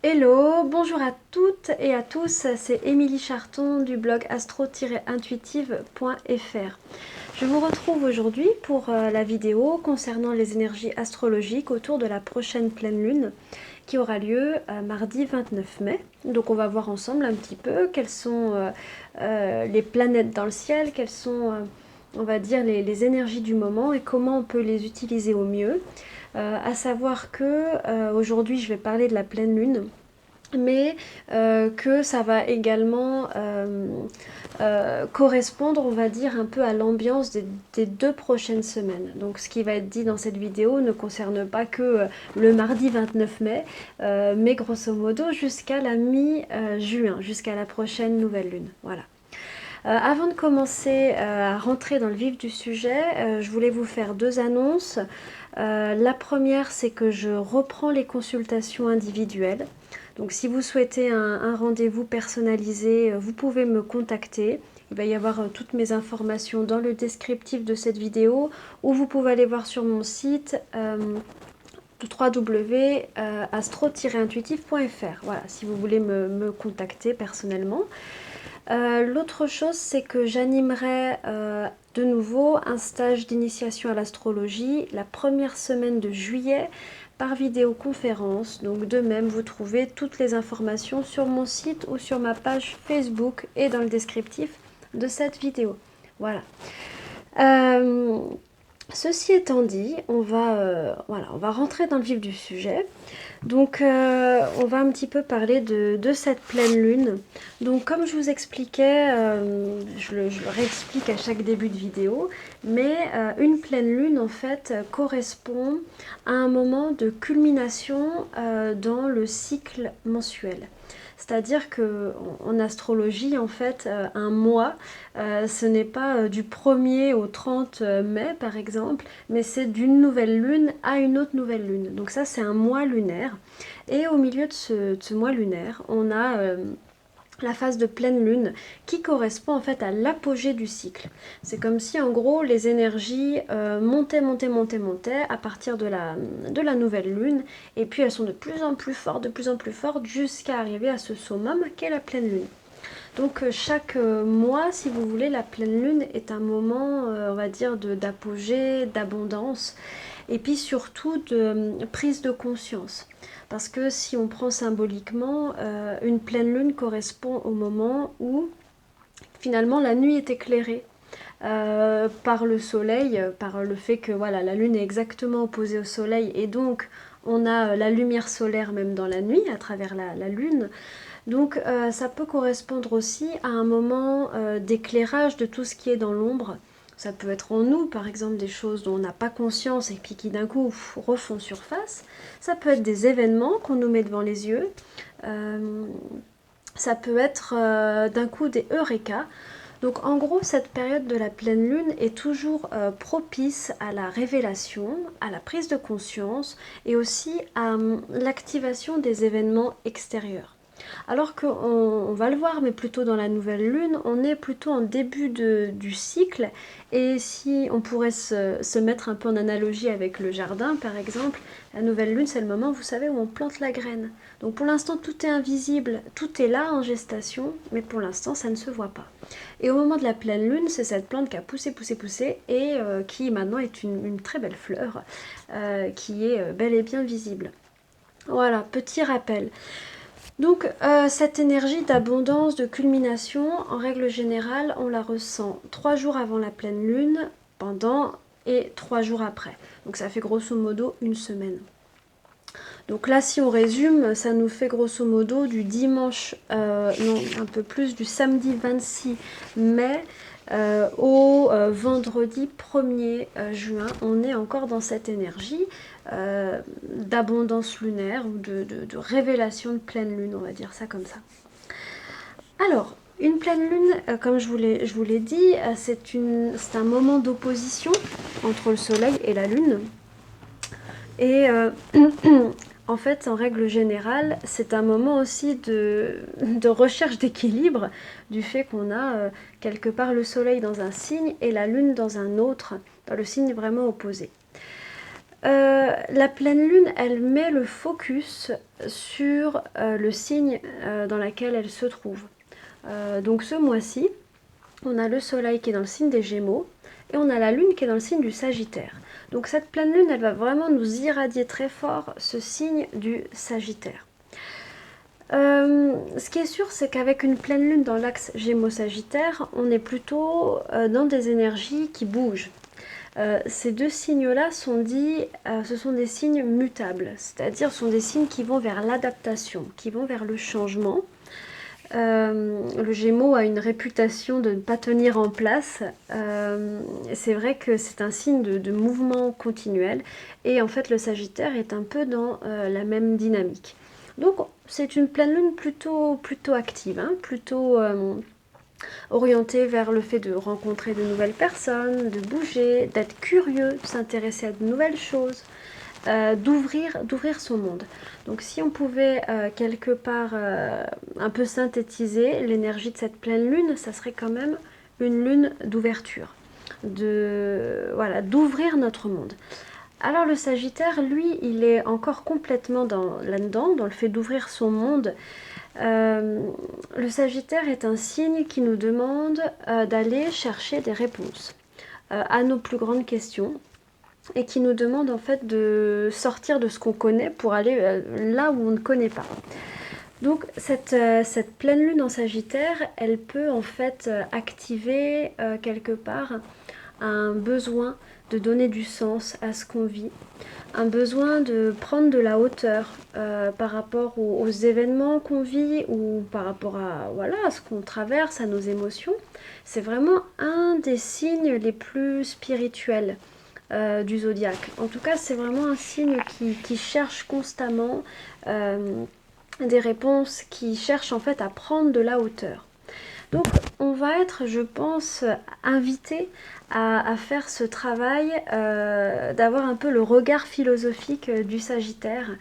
Hello, bonjour à toutes et à tous, c'est Émilie Charton du blog astro-intuitive.fr. Je vous retrouve aujourd'hui pour la vidéo concernant les énergies astrologiques autour de la prochaine pleine lune qui aura lieu mardi 29 mai. Donc on va voir ensemble un petit peu quelles sont les planètes dans le ciel, quelles sont on va dire les énergies du moment et comment on peut les utiliser au mieux. À savoir que aujourd'hui je vais parler de la pleine lune, mais que ça va également correspondre, on va dire, un peu à l'ambiance des 2 prochaines semaines. Donc ce qui va être dit dans cette vidéo ne concerne pas que le mardi 29 mai, mais grosso modo jusqu'à la mi-juin, jusqu'à la prochaine nouvelle lune. Voilà. Avant de commencer à rentrer dans le vif du sujet, je voulais vous faire 2 annonces. La première, c'est que je reprends les consultations individuelles. Donc si vous souhaitez un rendez-vous personnalisé, vous pouvez me contacter. Il va y avoir toutes mes informations dans le descriptif de cette vidéo, ou vous pouvez aller voir sur mon site www.astro-intuitive.fr. Voilà, si vous voulez me contacter personnellement. L'autre chose, c'est que j'animerai de nouveau un stage d'initiation à l'astrologie la première semaine de juillet par vidéoconférence. Donc de même, vous trouvez toutes les informations sur mon site ou sur ma page Facebook et dans le descriptif de cette vidéo. Voilà. Ceci étant dit, on va rentrer dans le vif du sujet. Donc on va un petit peu parler de cette pleine lune. Donc comme je vous expliquais, je le réexplique à chaque début de vidéo, mais une pleine lune en fait correspond à un moment de culmination dans le cycle mensuel. C'est-à-dire que en astrologie, en fait, un mois, ce n'est pas du 1er au 30 mai, par exemple, mais c'est d'une nouvelle lune à une autre nouvelle lune. Donc ça, c'est un mois lunaire. Et au milieu de ce mois lunaire, on a la phase de pleine lune qui correspond en fait à l'apogée du cycle. C'est comme si en gros les énergies montaient à partir de la nouvelle lune, et puis elles sont de plus en plus fortes jusqu'à arriver à ce summum qu'est la pleine lune. Donc chaque mois, si vous voulez, la pleine lune est un moment, on va dire, d'apogée, d'abondance, et puis surtout de prise de conscience. Parce que si on prend symboliquement, une pleine lune correspond au moment où finalement la nuit est éclairée par le soleil, par le fait que voilà, la lune est exactement opposée au soleil, et donc on a la lumière solaire même dans la nuit à travers la lune. Donc ça peut correspondre aussi à un moment d'éclairage de tout ce qui est dans l'ombre. Ça peut être en nous, par exemple, des choses dont on n'a pas conscience et puis qui d'un coup refont surface. Ça peut être des événements qu'on nous met devant les yeux. Ça peut être d'un coup des eureka. Donc en gros, cette période de la pleine lune est toujours propice à la révélation, à la prise de conscience et aussi à l'activation des événements extérieurs. Alors qu'on va le voir, mais plutôt dans la nouvelle lune, on est plutôt en début du cycle, et si on pourrait se mettre un peu en analogie avec le jardin par exemple, la nouvelle lune c'est le moment, vous savez, où on plante la graine. Donc pour l'instant tout est invisible, tout est là en gestation, mais pour l'instant ça ne se voit pas. Et au moment de la pleine lune, c'est cette plante qui a poussé, et qui maintenant est une très belle fleur, qui est bel et bien visible. Voilà, petit rappel. Donc cette énergie d'abondance, de culmination, en règle générale, on la ressent 3 jours avant la pleine lune, pendant et 3 jours après. Donc ça fait grosso modo une semaine. Donc là, si on résume, ça nous fait grosso modo du dimanche, non, un peu plus, du samedi 26 mai au vendredi 1er juin. On est encore dans cette énergie d'abondance lunaire ou de révélation de pleine lune, on va dire ça comme ça. Alors, une pleine lune, comme je vous l'ai dit, c'est un moment d'opposition entre le soleil et la lune. Et en fait, en règle générale, c'est un moment aussi de recherche d'équilibre, du fait qu'on a quelque part le soleil dans un signe et la lune dans un autre, dans le signe vraiment opposé. La pleine lune, elle met le focus sur le signe dans lequel elle se trouve. Donc ce mois-ci, on a le soleil qui est dans le signe des Gémeaux et on a la lune qui est dans le signe du Sagittaire. Donc cette pleine lune, elle va vraiment nous irradier très fort ce signe du Sagittaire. Ce qui est sûr, c'est qu'avec une pleine lune dans l'axe Gémeaux-Sagittaire, on est plutôt dans des énergies qui bougent. Ces deux signes-là sont dits, ce sont des signes mutables, c'est-à-dire ce sont des signes qui vont vers l'adaptation, qui vont vers le changement. Le Gémeaux a une réputation de ne pas tenir en place. C'est vrai que c'est un signe de mouvement continuel et en fait le Sagittaire est un peu dans la même dynamique. Donc c'est une pleine lune plutôt active, hein, plutôt orientée vers le fait de rencontrer de nouvelles personnes, de bouger, d'être curieux, de s'intéresser à de nouvelles choses. D'ouvrir son monde. Donc si on pouvait quelque part un peu synthétiser l'énergie de cette pleine lune, ça serait quand même une lune d'ouverture, voilà, d'ouvrir notre monde. Alors le Sagittaire, lui, il est encore complètement là-dedans, dans le fait d'ouvrir son monde. Le Sagittaire est un signe qui nous demande d'aller chercher des réponses à nos plus grandes questions, et qui nous demande en fait de sortir de ce qu'on connaît pour aller là où on ne connaît pas. Donc cette pleine lune en Sagittaire, elle peut en fait activer quelque part un besoin de donner du sens à ce qu'on vit, un besoin de prendre de la hauteur par rapport aux événements qu'on vit ou par rapport à ce qu'on traverse, à nos émotions. C'est vraiment un des signes les plus spirituels du zodiaque. En tout cas, c'est vraiment un signe qui cherche constamment des réponses, qui cherche en fait à prendre de la hauteur. Donc, on va être, je pense, invité à faire ce travail, d'avoir un peu le regard philosophique du Sagittaire.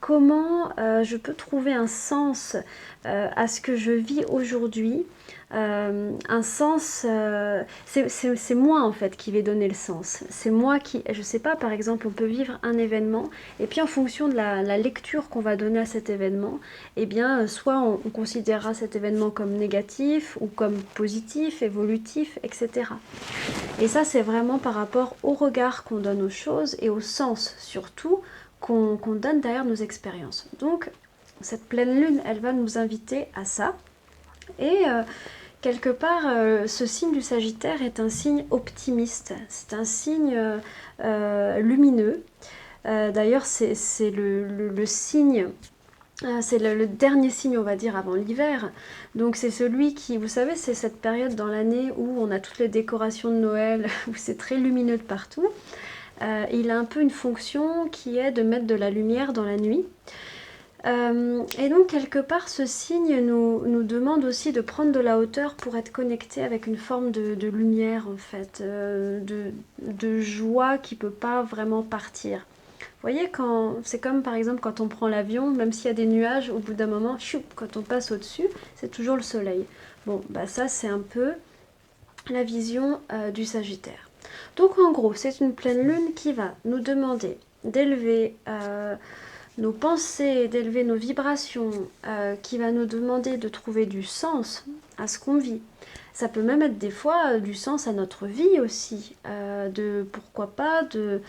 Comment je peux trouver un sens à ce que je vis aujourd'hui, un sens, c'est moi en fait qui vais donner le sens. C'est moi qui, je sais pas, par exemple, on peut vivre un événement et puis en fonction de la lecture qu'on va donner à cet événement, eh bien, soit on considérera cet événement comme négatif ou comme positif, évolutif, etc. Et ça, c'est vraiment par rapport au regard qu'on donne aux choses et au sens surtout qu'on donne derrière nos expériences. Donc, cette pleine lune, elle va nous inviter à ça. Et quelque part, ce signe du Sagittaire est un signe optimiste. C'est un signe lumineux. D'ailleurs, c'est le signe... C'est le dernier signe, on va dire, avant l'hiver. Donc c'est celui qui, vous savez, c'est cette période dans l'année où on a toutes les décorations de Noël, où c'est très lumineux de partout. Il a un peu une fonction qui est de mettre de la lumière dans la nuit. Et donc quelque part ce signe nous demande aussi de prendre de la hauteur pour être connecté avec une forme de lumière en fait, de joie qui ne peut pas vraiment partir. Vous voyez, c'est comme par exemple quand on prend l'avion, même s'il y a des nuages, au bout d'un moment, choup, quand on passe au-dessus, c'est toujours le soleil. Bon, bah ça c'est un peu la vision du Sagittaire. Donc en gros, c'est une pleine lune qui va nous demander d'élever nos pensées, d'élever nos vibrations, qui va nous demander de trouver du sens à ce qu'on vit. Ça peut même être des fois du sens à notre vie aussi, pourquoi pas, de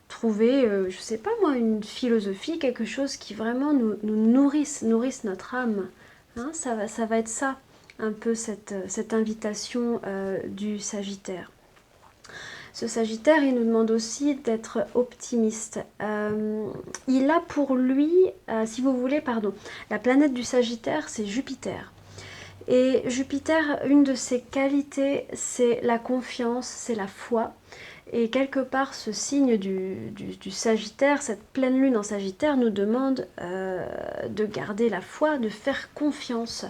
trouver, je sais pas moi, une philosophie, quelque chose qui vraiment nous nourrisse notre âme. Hein, ça va être ça, un peu cette invitation du Sagittaire. Ce Sagittaire, il nous demande aussi d'être optimiste. Il a pour lui, si vous voulez, la planète du Sagittaire, c'est Jupiter. Et Jupiter, une de ses qualités, c'est la confiance, c'est la foi. Et quelque part, ce signe du Sagittaire, cette pleine lune en Sagittaire, nous demande de garder la foi, de faire confiance,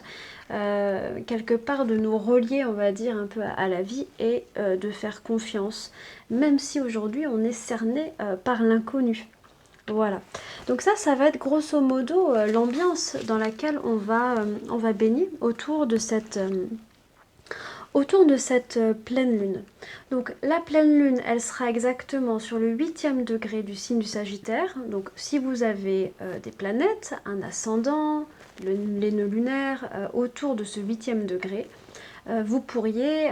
quelque part de nous relier, on va dire, un peu à la vie et de faire confiance, même si aujourd'hui on est cerné par l'inconnu. Voilà. Donc ça va être grosso modo l'ambiance dans laquelle on va baigner autour de cette autour de cette pleine lune. Donc la pleine lune, elle sera exactement sur le 8e degré du signe du Sagittaire. Donc si vous avez des planètes, un ascendant, les nœuds lunaires autour de ce 8e degré, vous pourriez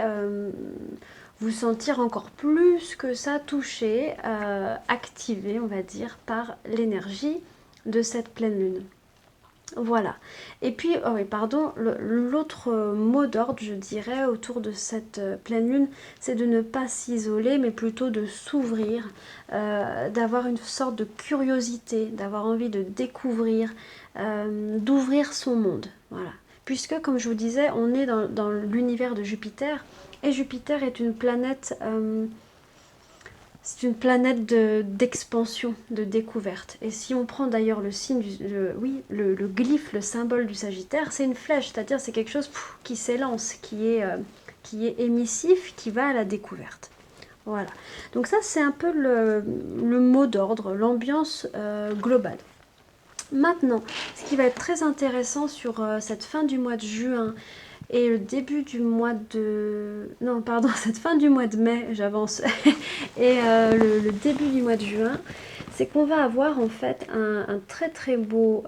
vous sentir encore plus que ça touché, activé, on va dire, par l'énergie de cette pleine lune. Voilà. Et puis, oh oui, pardon, l'autre mot d'ordre, je dirais, autour de cette pleine lune, c'est de ne pas s'isoler, mais plutôt de s'ouvrir, d'avoir une sorte de curiosité, d'avoir envie de découvrir, d'ouvrir son monde. Voilà. Puisque, comme je vous disais, on est dans l'univers de Jupiter, et Jupiter est une planète... c'est une planète d'expansion, de découverte. Et si on prend d'ailleurs le signe, le glyphe, le symbole du Sagittaire, c'est une flèche, c'est-à-dire c'est quelque chose qui s'élance, qui est émissif, qui va à la découverte. Voilà. Donc ça, c'est un peu le mot d'ordre, l'ambiance globale. Maintenant, ce qui va être très intéressant sur cette fin du mois de juin et le début du mois de... Non, pardon, cette fin du mois de mai, j'avance, et le début du mois de juin, c'est qu'on va avoir en fait un très très beau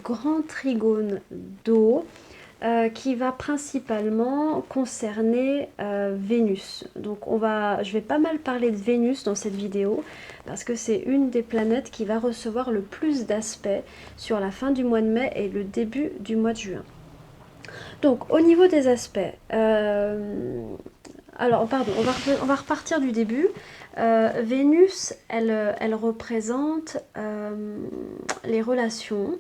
grand trigone d'eau qui va principalement concerner Vénus. Donc je vais pas mal parler de Vénus dans cette vidéo parce que c'est une des planètes qui va recevoir le plus d'aspects sur la fin du mois de mai et le début du mois de juin. Donc au niveau des aspects, alors pardon, on va repartir du début. Vénus, elle représente les relations,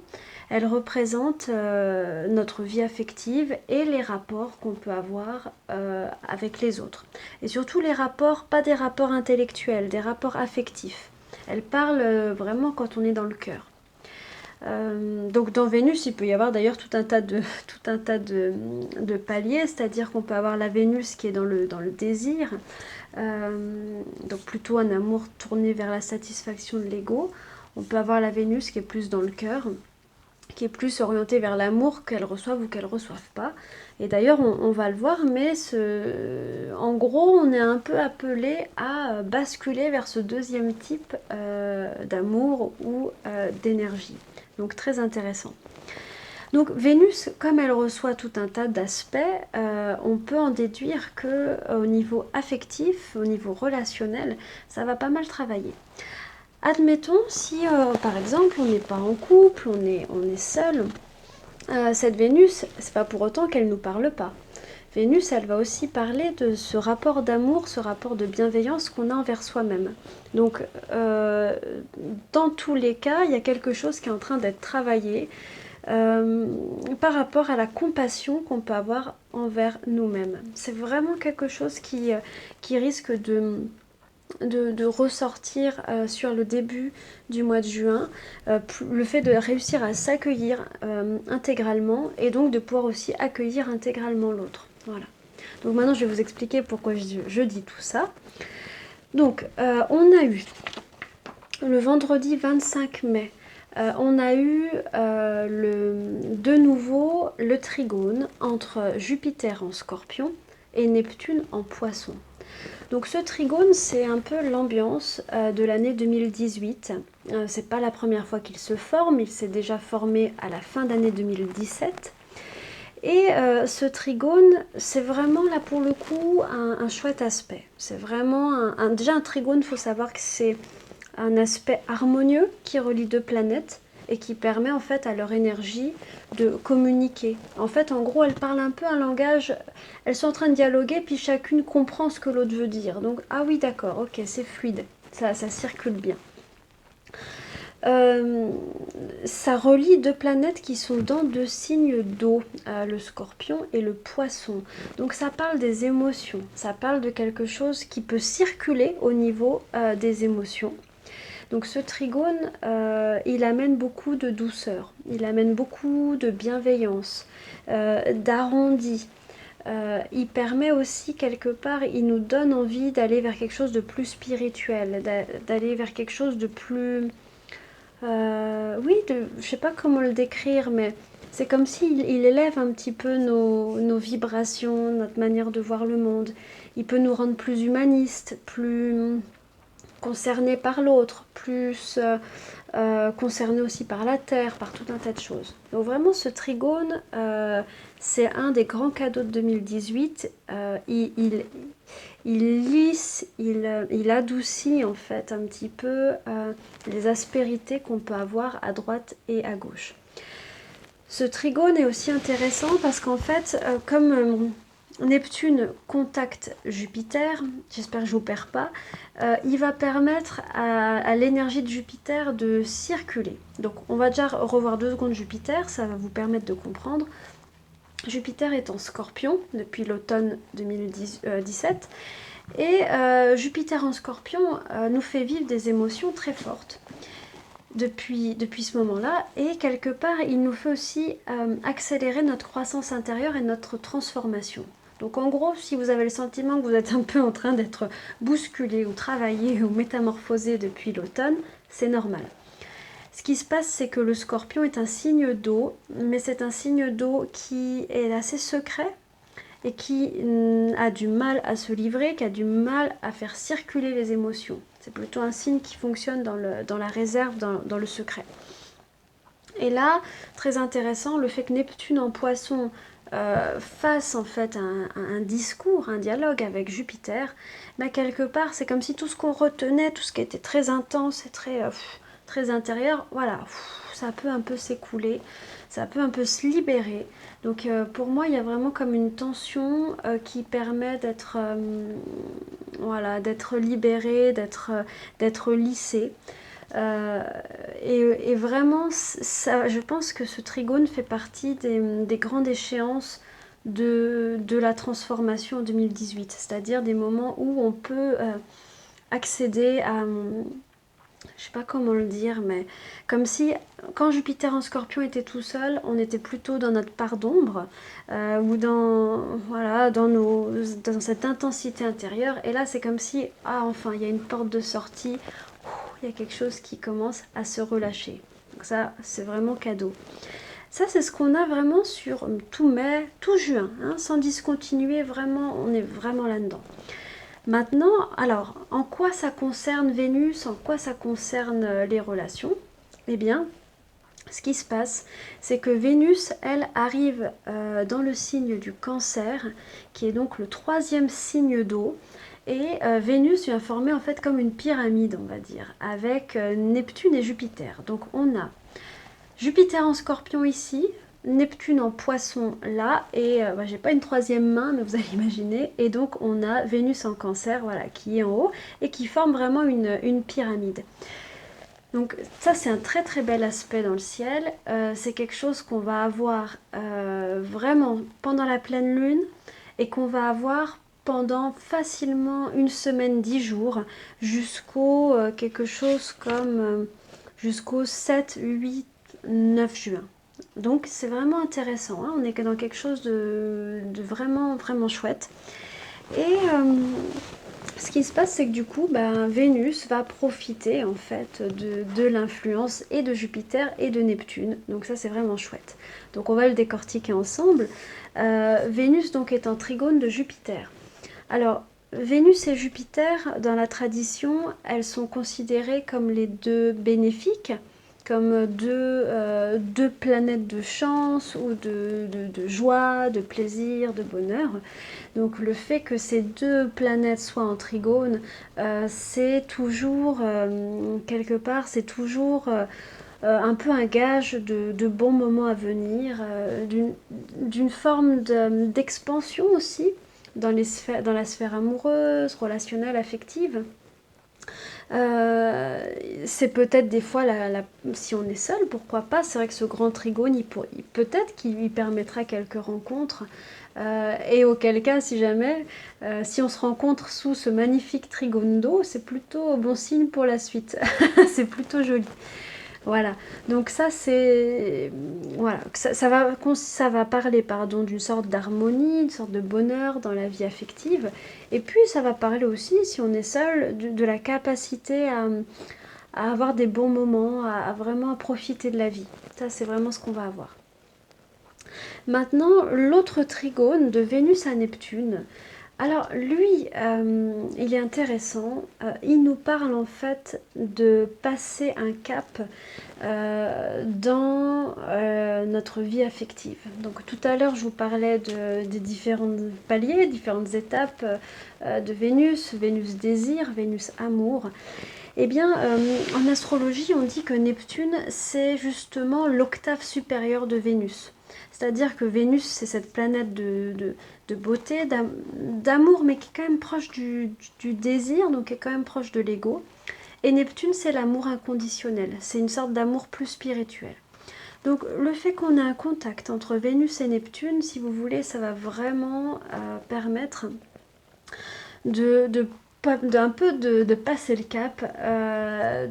elle représente notre vie affective et les rapports qu'on peut avoir avec les autres. Et surtout les rapports, pas des rapports intellectuels, des rapports affectifs. Elle parle vraiment quand on est dans le cœur. Donc dans Vénus, il peut y avoir d'ailleurs tout un tas de paliers, c'est-à-dire qu'on peut avoir la Vénus qui est dans le désir, donc plutôt un amour tourné vers la satisfaction de l'ego. On peut avoir la Vénus qui est plus dans le cœur, qui est plus orientée vers l'amour, qu'elle reçoive ou qu'elle ne reçoive pas. Et d'ailleurs, on va le voir, mais en gros, on est un peu appelé à basculer vers ce deuxième type d'amour ou d'énergie. Donc très intéressant. Donc Vénus, comme elle reçoit tout un tas d'aspects, on peut en déduire que au niveau affectif, au niveau relationnel, ça va pas mal travailler. Admettons si par exemple on n'est pas en couple, on est seul, cette Vénus, c'est pas pour autant qu'elle nous parle pas. Vénus, elle va aussi parler de ce rapport d'amour, ce rapport de bienveillance qu'on a envers soi-même. Donc, dans tous les cas, il y a quelque chose qui est en train d'être travaillé par rapport à la compassion qu'on peut avoir envers nous-mêmes. C'est vraiment quelque chose qui risque de ressortir sur le début du mois de juin, le fait de réussir à s'accueillir intégralement et donc de pouvoir aussi accueillir intégralement l'autre. Voilà. Donc maintenant je vais vous expliquer pourquoi je dis tout ça. Donc on a eu le vendredi 25 mai, on a eu de nouveau le trigone entre Jupiter en Scorpion et Neptune en Poisson. Donc ce trigone, c'est un peu l'ambiance de l'année 2018. C'est pas la première fois qu'il se forme, il s'est déjà formé à la fin d'année 2017. Et ce trigone, c'est vraiment là pour le coup un chouette aspect. C'est vraiment déjà un trigone, il faut savoir que c'est un aspect harmonieux qui relie deux planètes et qui permet en fait à leur énergie de communiquer. En fait, en gros, elles parlent un peu un langage, elles sont en train de dialoguer, puis chacune comprend ce que l'autre veut dire. Donc, ah oui, d'accord, ok, c'est fluide, ça circule bien. Ça relie deux planètes qui sont dans deux signes d'eau, le Scorpion et le Poisson. Donc ça parle des émotions, ça parle de quelque chose qui peut circuler au niveau des émotions. Donc ce trigone, il amène beaucoup de douceur, il amène beaucoup de bienveillance, d'arrondi. Il permet aussi quelque part, il nous donne envie d'aller vers quelque chose de plus spirituel, d'aller vers quelque chose de plus... oui, je sais pas comment le décrire, mais C'est comme s'il élève un petit peu nos vibrations, notre manière de voir le monde. Il peut nous rendre plus humanistes, plus concernés par l'autre, plus concernés aussi par la terre, par tout un tas de choses. Donc vraiment ce trigone, c'est un des grands cadeaux de 2018. Il lisse, il adoucit en fait un petit peu les aspérités qu'on peut avoir à droite et à gauche. Ce trigone est aussi intéressant parce qu'en fait, comme Neptune contacte Jupiter, j'espère que je ne vous perds pas, il va permettre à l'énergie de Jupiter de circuler. Donc on va déjà revoir 2 secondes Jupiter, ça va vous permettre de comprendre. Jupiter est en Scorpion depuis l'automne 2017 et Jupiter en Scorpion nous fait vivre des émotions très fortes depuis ce moment-là, et quelque part il nous fait aussi accélérer notre croissance intérieure et notre transformation. Donc en gros, si vous avez le sentiment que vous êtes un peu en train d'être bousculé ou travaillé ou métamorphosé depuis l'automne, c'est normal. Ce qui se passe, c'est que le Scorpion est un signe d'eau, mais c'est un signe d'eau qui est assez secret et qui a du mal à se livrer, qui a du mal à faire circuler les émotions. C'est plutôt un signe qui fonctionne dans la réserve, dans le secret. Et là, très intéressant, le fait que Neptune en Poisson fasse en fait un discours, un dialogue avec Jupiter, bah, quelque part, c'est comme si tout ce qu'on retenait, tout ce qui était très intense et très intérieur, voilà, ça peut un peu s'écouler, ça peut un peu se libérer. Donc pour moi, il y a vraiment comme une tension qui permet d'être voilà, d'être libérée, d'être lissée. Et vraiment, ça, je pense que ce trigone fait partie des grandes échéances de la transformation en 2018, c'est-à-dire des moments où on peut accéder à, je sais pas comment le dire, mais comme si quand Jupiter en Scorpion était tout seul, on était plutôt dans notre part d'ombre ou voilà, dans cette intensité intérieure. Et là, c'est comme si, ah enfin, il y a une porte de sortie, il y a quelque chose qui commence à se relâcher. Donc ça, c'est vraiment cadeau. Ça, c'est ce qu'on a vraiment sur tout mai, tout juin, hein, sans discontinuer, vraiment, on est vraiment là-dedans. Maintenant, alors, en quoi ça concerne Vénus, en quoi ça concerne les relations? Eh bien, ce qui se passe, c'est que Vénus, elle, arrive dans le signe du Cancer, qui est donc le 3e signe d'eau. Et Vénus vient former en fait comme une pyramide, on va dire, avec Neptune et Jupiter. Donc on a Jupiter en Scorpion ici, Neptune en Poisson là, et j'ai pas une 3e main, mais vous allez imaginer. Et donc on a Vénus en Cancer, voilà, qui est en haut et qui forme vraiment une pyramide. Donc ça, c'est un très très bel aspect dans le ciel. C'est quelque chose qu'on va avoir vraiment pendant la pleine lune et qu'on va avoir pendant facilement une semaine, 10 jours, jusqu'au quelque chose comme jusqu'au 7, 8, 9 juin. Donc c'est vraiment intéressant, hein. On est dans quelque chose de vraiment vraiment chouette. Et ce qui se passe, c'est que du coup, Vénus va profiter en fait de l'influence et de Jupiter et de Neptune. Donc ça, c'est vraiment chouette. Donc on va le décortiquer ensemble. Vénus donc est en trigone de Jupiter. Alors, Vénus et Jupiter, dans la tradition, elles sont considérées comme les deux bénéfiques, comme deux planètes de chance ou de joie, de plaisir, de bonheur. Donc le fait que ces deux planètes soient en trigone, c'est toujours, quelque part, c'est toujours un peu un gage de bons moments à venir, d'une forme d'expansion aussi dans la sphère amoureuse, relationnelle, affective. C'est peut-être des fois, si on est seul, pourquoi pas. C'est vrai que ce grand trigone, peut-être qu'il lui permettra quelques rencontres. Et auquel cas, si jamais, si on se rencontre sous ce magnifique trigone d'eau, c'est plutôt bon signe pour la suite. C'est plutôt joli. Voilà, donc ça c'est voilà, ça va parler pardon d'une sorte d'harmonie, une sorte de bonheur dans la vie affective, et puis ça va parler aussi, si on est seul, de la capacité à avoir des bons moments, à vraiment profiter de la vie. Ça c'est vraiment ce qu'on va avoir. Maintenant, l'autre trigone de Vénus à Neptune, alors lui, il est intéressant. Il nous parle en fait de passer un cap dans notre vie affective. Donc tout à l'heure, je vous parlais des différents paliers, différentes étapes de Vénus, Vénus désir, Vénus amour. Eh bien, en astrologie, on dit que Neptune, c'est justement l'octave supérieure de Vénus. C'est-à-dire que Vénus, c'est cette planète de beauté, d'amour, mais qui est quand même proche du désir, donc qui est quand même proche de l'ego. Et Neptune, c'est l'amour inconditionnel. C'est une sorte d'amour plus spirituel. Donc le fait qu'on ait un contact entre Vénus et Neptune, si vous voulez, ça va vraiment permettre d'un peu de passer le cap,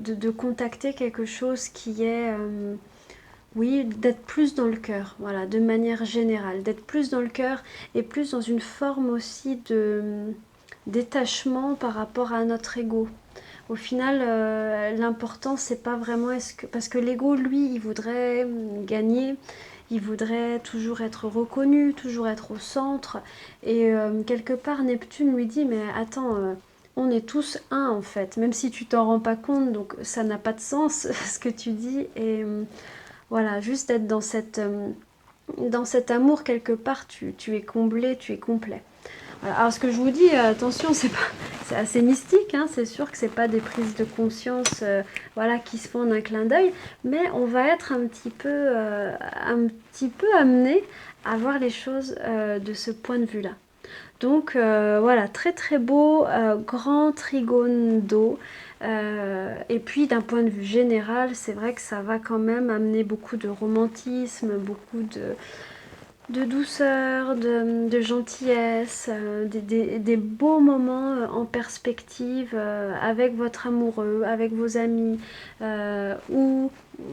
de contacter quelque chose qui est, oui, d'être plus dans le cœur, voilà, de manière générale, d'être plus dans le cœur et plus dans une forme aussi de détachement par rapport à notre ego. Au final, l'important, c'est pas vraiment parce que l'ego, lui, il voudrait gagner, il voudrait toujours être reconnu, toujours être au centre. Et quelque part, Neptune lui dit, mais attends, on est tous un en fait, même si tu t'en rends pas compte, donc ça n'a pas de sens ce que tu dis. Et voilà, juste être dans cet amour quelque part, tu es comblé, tu es complet. Voilà. Alors ce que je vous dis, attention, c'est assez mystique, hein, c'est sûr que c'est pas des prises de conscience voilà, qui se font en un clin d'œil, mais on va être un petit peu amené à voir les choses de ce point de vue-là. Donc voilà, très très beau, grand trigone d'eau. Et puis d'un point de vue général, c'est vrai que ça va quand même amener beaucoup de romantisme, beaucoup de douceur, de gentillesse, des beaux moments en perspective avec votre amoureux, avec vos amis, ou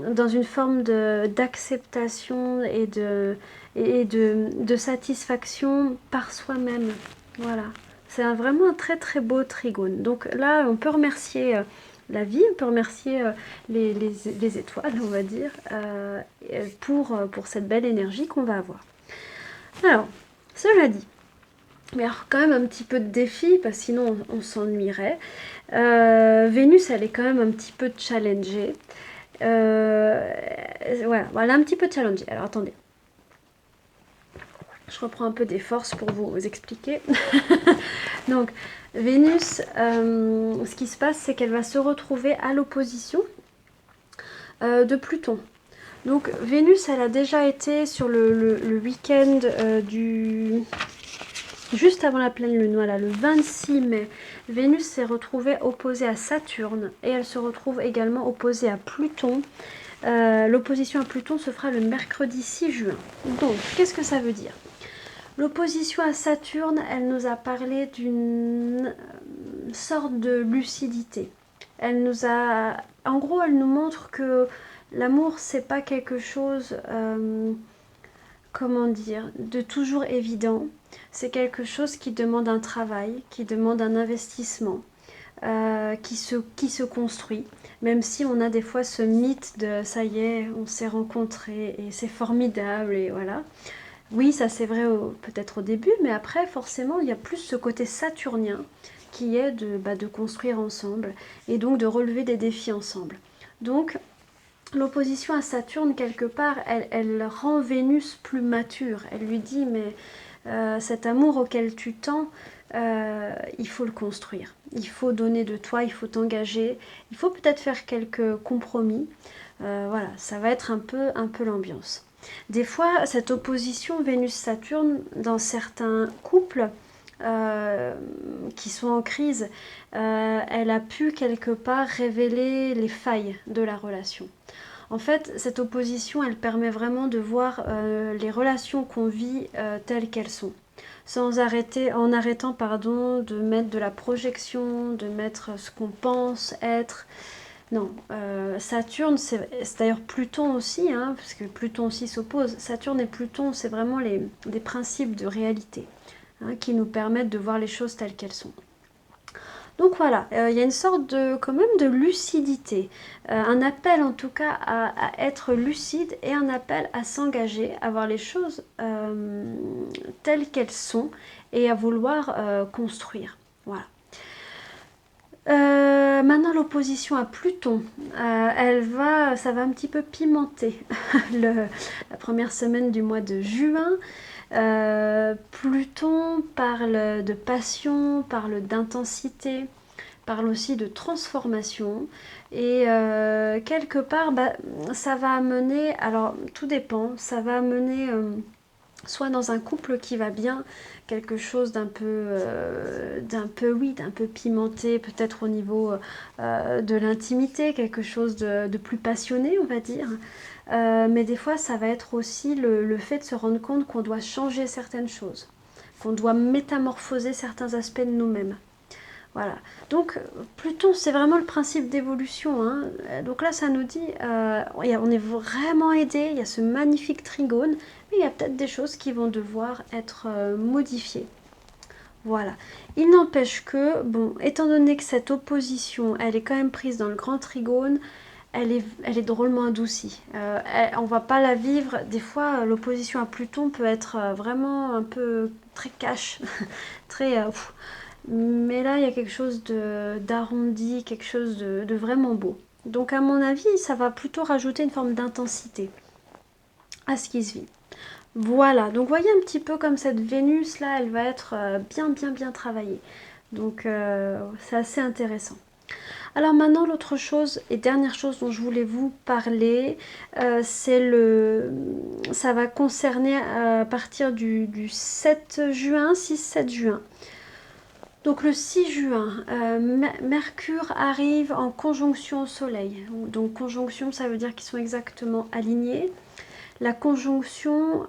dans une forme d'acceptation et de satisfaction par soi-même. Voilà. C'est vraiment un très très beau trigone. Donc là, on peut remercier la vie, on peut remercier les étoiles, on va dire, pour cette belle énergie qu'on va avoir. Alors, cela dit, mais alors quand même un petit peu de défi, parce que sinon on s'ennuierait. Vénus, elle est quand même un petit peu challengée. Voilà, elle est un petit peu challengée. Alors attendez. Je reprends un peu des forces pour vous expliquer. Donc, Vénus, ce qui se passe, c'est qu'elle va se retrouver à l'opposition de Pluton. Donc, Vénus, elle a déjà été sur le week-end juste avant la pleine lune, voilà, le 26 mai. Vénus s'est retrouvée opposée à Saturne et elle se retrouve également opposée à Pluton. L'opposition à Pluton se fera le mercredi 6 juin. Donc, qu'est-ce que ça veut dire ? L'opposition à Saturne, elle nous a parlé d'une sorte de lucidité. En gros, elle nous montre que l'amour, c'est pas quelque chose, comment dire, de toujours évident. C'est quelque chose qui demande un travail, qui demande un investissement, qui se construit. Même si on a des fois ce mythe de ça y est, on s'est rencontrés et c'est formidable et voilà. Oui, ça c'est vrai peut-être au début, mais après forcément il y a plus ce côté saturnien qui est de construire ensemble et donc de relever des défis ensemble. Donc l'opposition à Saturne quelque part, elle rend Vénus plus mature. Elle lui dit mais cet amour auquel tu tends, il faut le construire. Il faut donner de toi, il faut t'engager, il faut peut-être faire quelques compromis. Voilà, ça va être un peu l'ambiance. Des fois, cette opposition Vénus-Saturne, dans certains couples qui sont en crise, elle a pu quelque part révéler les failles de la relation. En fait, cette opposition, elle permet vraiment de voir les relations qu'on vit telles qu'elles sont. En arrêtant de mettre de la projection, de mettre ce qu'on pense être. Non, Saturne, c'est d'ailleurs Pluton aussi, hein, parce que Pluton aussi s'oppose. Saturne et Pluton, c'est vraiment des principes de réalité hein, qui nous permettent de voir les choses telles qu'elles sont. Donc voilà, il y a une sorte de, quand même de lucidité, un appel en tout cas à être lucide et un appel à s'engager, à voir les choses telles qu'elles sont et à vouloir construire. Voilà. Maintenant l'opposition à Pluton, ça va un petit peu pimenter la première semaine du mois de juin. Pluton parle de passion, parle d'intensité, parle aussi de transformation et quelque part ça va amener, alors tout dépend, ça va amener soit dans un couple qui va bien, quelque chose d'un peu pimenté, peut-être au niveau de l'intimité, quelque chose de plus passionné, on va dire. Mais des fois, ça va être aussi le fait de se rendre compte qu'on doit changer certaines choses, qu'on doit métamorphoser certains aspects de nous-mêmes. Voilà. Donc, Pluton, c'est vraiment le principe d'évolution, hein. Donc là, ça nous dit, on est vraiment aidé, il y a ce magnifique trigone, mais il y a peut-être des choses qui vont devoir être modifiées. Voilà. Il n'empêche que, bon, étant donné que cette opposition, elle est quand même prise dans le grand trigone, elle est drôlement adoucie. On va pas la vivre. Des fois, l'opposition à Pluton peut être vraiment un peu très cash, très... mais là, il y a quelque chose d'arrondi, quelque chose de vraiment beau. Donc à mon avis, ça va plutôt rajouter une forme d'intensité à ce qui se vit. Voilà, donc voyez un petit peu comme cette Vénus là, elle va être bien travaillée. Donc c'est assez intéressant. Alors maintenant, l'autre chose et dernière chose dont je voulais vous parler, ça va concerner à partir du 7 juin, 6-7 juin. Donc le 6 juin, Mercure arrive en conjonction au Soleil. Donc conjonction, ça veut dire qu'ils sont exactement alignés. La conjonction,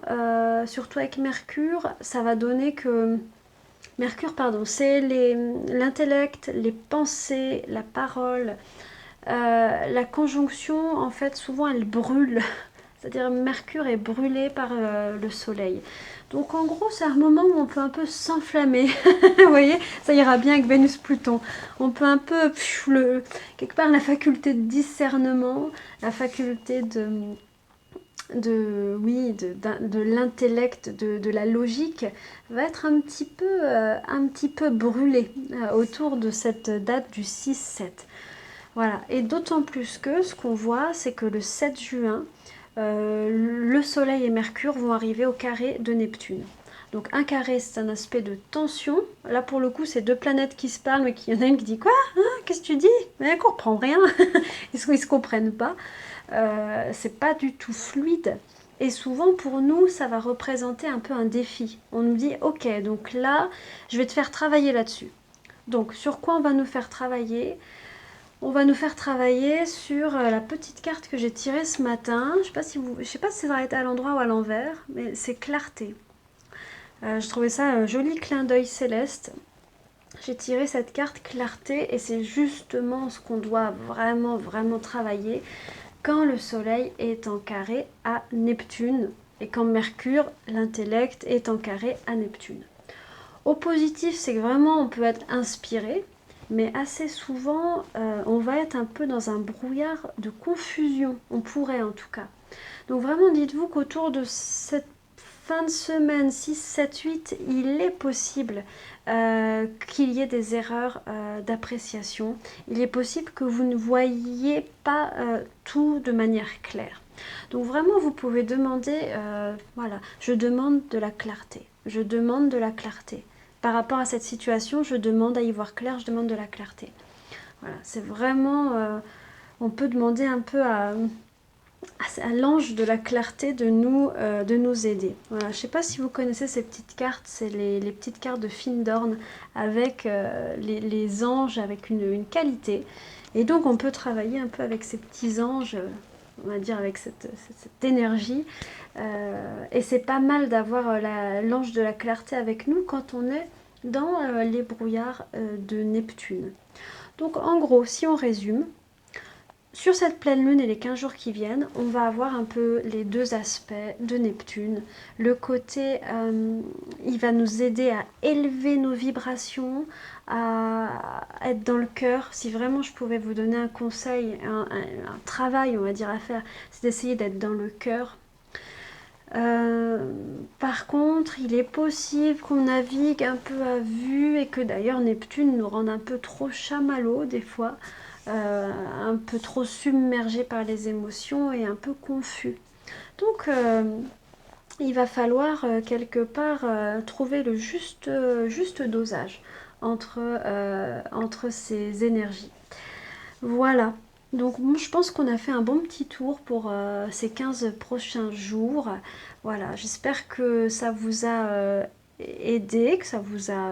surtout avec Mercure, ça va donner que... Mercure, pardon, c'est l'intellect, les pensées, la parole. La conjonction, en fait, souvent, elle brûle. C'est-à-dire Mercure est brûlé par le Soleil. Donc en gros, c'est un moment où on peut un peu s'enflammer. Vous voyez, ça ira bien avec Vénus-Pluton. On peut un peu, quelque part, la faculté de discernement, la faculté de l'intellect, de la logique, va être un petit peu brûlée autour de cette date du 6-7. Voilà, et d'autant plus que ce qu'on voit, c'est que le 7 juin, le Soleil et Mercure vont arriver au carré de Neptune. Donc un carré, c'est un aspect de tension. Là, pour le coup, c'est deux planètes qui se parlent, mais il y en a une qui dit quoi, hein, qu'est-ce que tu dis? Mais elle comprend rien. Ils se comprennent pas. C'est pas du tout fluide. Et souvent, pour nous, ça va représenter un peu un défi. On nous dit, ok, donc là, je vais te faire travailler là-dessus. Donc, sur quoi on va nous faire travailler? On va nous faire travailler sur la petite carte que j'ai tirée ce matin. Je sais pas si ça va être à l'endroit ou à l'envers, mais c'est clarté. Je trouvais ça un joli clin d'œil céleste. J'ai tiré cette carte clarté et c'est justement ce qu'on doit vraiment travailler quand le Soleil est en carré à Neptune et quand Mercure, l'intellect, est en carré à Neptune. Au positif, c'est que vraiment on peut être inspiré, mais assez souvent on va être un peu dans un brouillard de confusion, on pourrait en tout cas. Donc vraiment dites-vous qu'autour de cette fin de semaine 6, 7, 8, il est possible qu'il y ait des erreurs d'appréciation. Il est possible que vous ne voyiez pas tout de manière claire. Donc vraiment, vous pouvez demander, voilà, je demande de la clarté. Je demande de la clarté. Par rapport à cette situation, je demande à y voir clair, je demande de la clarté. Voilà, c'est vraiment, on peut demander un peu à l'ange de la clarté de nous aider. Voilà, je ne sais pas si vous connaissez ces petites cartes, c'est les petites cartes de Findorn avec les anges avec une qualité. Et donc on peut travailler un peu avec ces petits anges, on va dire avec cette énergie. Et c'est pas mal d'avoir l'ange de la clarté avec nous quand on est dans les brouillards de Neptune. Donc en gros, si on résume, sur cette pleine lune et les 15 jours qui viennent, on va avoir un peu les deux aspects de Neptune. Le côté, il va nous aider à élever nos vibrations, à être dans le cœur. Si vraiment je pouvais vous donner un conseil, un travail, on va dire, à faire, c'est d'essayer d'être dans le cœur. Par contre, il est possible qu'on navigue un peu à vue et que d'ailleurs Neptune nous rende un peu trop chamallows des fois, un peu trop submergés par les émotions et un peu confus. Donc, il va falloir quelque part trouver le juste dosage entre ces énergies. Voilà. Donc moi, je pense qu'on a fait un bon petit tour pour ces 15 prochains jours. Voilà, j'espère que ça vous a aidé, que ça vous a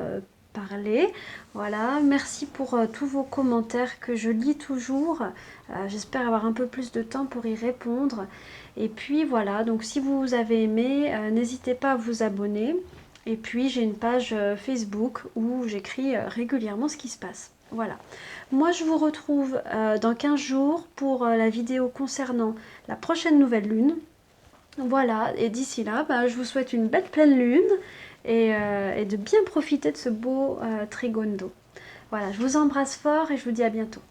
parlé. Voilà, merci pour tous vos commentaires que je lis toujours. J'espère avoir un peu plus de temps pour y répondre. Et puis voilà, donc si vous avez aimé, n'hésitez pas à vous abonner. Et puis j'ai une page Facebook où j'écris régulièrement ce qui se passe. Voilà. Moi, je vous retrouve dans 15 jours pour la vidéo concernant la prochaine nouvelle lune. Voilà, et d'ici là, bah, je vous souhaite une belle pleine lune et de bien profiter de ce beau trigone d'eau. Voilà, je vous embrasse fort et je vous dis à bientôt.